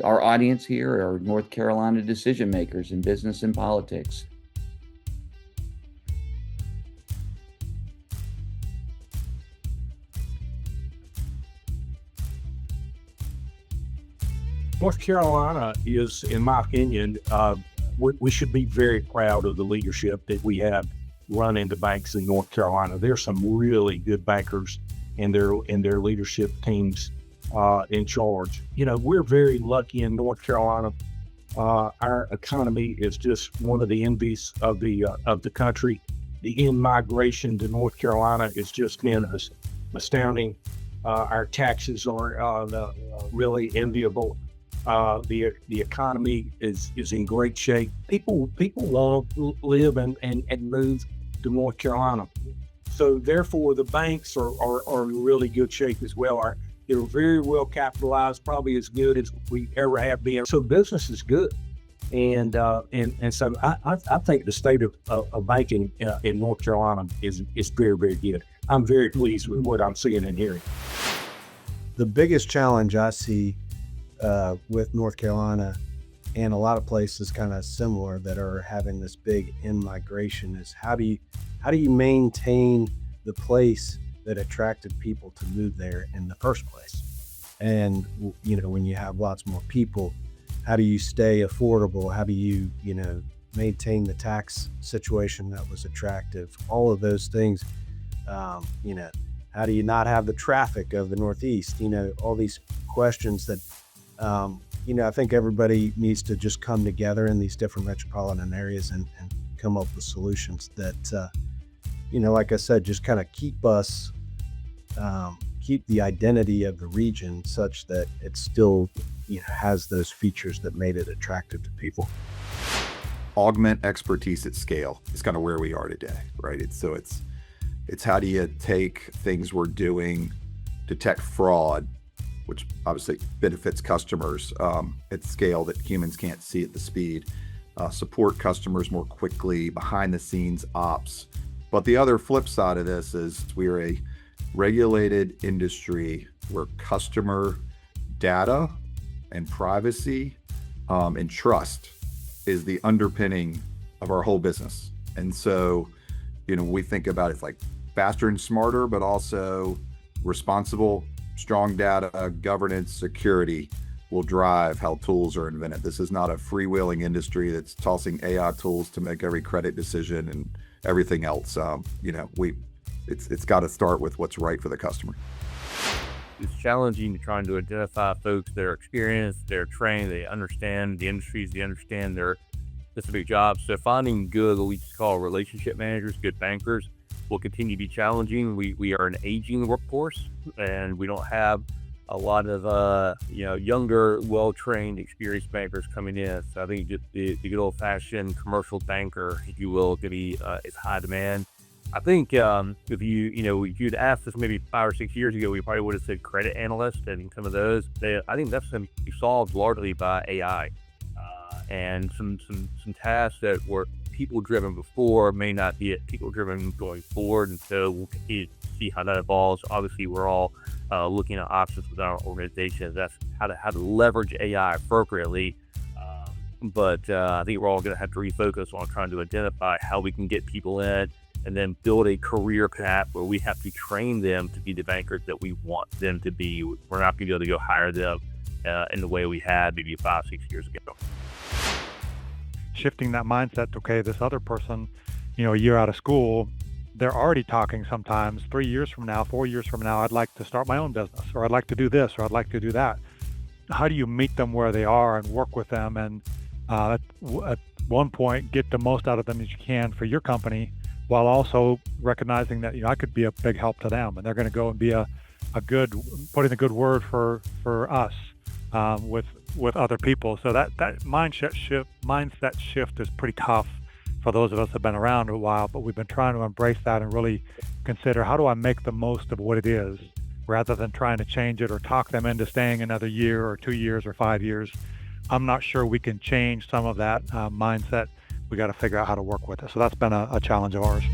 Our audience here are North Carolina decision makers in business and politics. North Carolina is, in my opinion, we should be very proud of the leadership that we have running the banks in North Carolina. There's some really good bankers and their leadership teams in charge. You know, we're very lucky in North Carolina. Our economy is just one of the envies of the country. The in-migration to North Carolina has just been astounding. Our taxes are really enviable. The economy is in great shape. People want to live and move to North Carolina. So therefore, the banks are in really good shape as well. They're very well capitalized, probably as good as we ever have been. So business is good. And so I think the state of banking in North Carolina is very, very good. I'm very pleased with what I'm seeing and hearing. The biggest challenge I see with North Carolina and a lot of places kind of similar that are having this big in-migration is how do you maintain the place that attracted people to move there in the first place? And you know, when you have lots more people, how do you stay affordable? How do you maintain the tax situation that was attractive? All of those things. How do you not have the traffic of the Northeast? All these questions that I think everybody needs to just come together in these different metropolitan areas and come up with solutions that, like I said, just kind of keep the identity of the region such that it still, has those features that made it attractive to people. Augment expertise at scale is kind of where we are today, right? It's how do you take things we're doing, detect fraud, which obviously benefits customers at scale that humans can't see at the speed, support customers more quickly, behind the scenes ops. But the other flip side of this is we're a regulated industry where customer data and privacy and trust is the underpinning of our whole business. And so, we think about it's like faster and smarter, but also responsible, strong data, governance, security will drive how tools are invented. This is not a freewheeling industry that's tossing AI tools to make every credit decision and everything else. It's got to start with what's right for the customer. It's challenging trying to identify folks that are experienced, they're trained, they understand the industries, they understand their specific jobs. So finding good, what we just call relationship managers, good bankers, will continue to be challenging. We are an aging workforce, and we don't have a lot of younger, well-trained, experienced bankers coming in. So I think just the good old-fashioned commercial banker, if you will, could be is high demand. I think if you'd asked us maybe 5 or 6 years ago, we probably would have said credit analyst and some of those. I think that's going to be solved largely by AI, and some tasks that were people-driven before may not be people-driven going forward. And so we'll continue to see how that evolves. Obviously, we're all looking at options within our organization. That's how to leverage AI appropriately. But I think we're all going to have to refocus on trying to identify how we can get people in and then build a career path where we have to train them to be the bankers that we want them to be. We're not going to be able to go hire them in the way we had maybe 5, 6 years ago. Shifting that mindset to, okay, this other person, a year out of school, they're already talking sometimes 3 years from now, 4 years from now, I'd like to start my own business, or I'd like to do this, or I'd like to do that. How do you meet them where they are and work with them and at one point get the most out of them as you can for your company, while also recognizing that I could be a big help to them, and they're going to go and be putting a good word for us with other people. So that mindset shift is pretty tough for those of us that have been around a while, but we've been trying to embrace that and really consider, how do I make the most of what it is, rather than trying to change it or talk them into staying another year or 2 years or 5 years. I'm not sure we can change some of that mindset. We got to figure out how to work with it. So that's been a challenge of ours.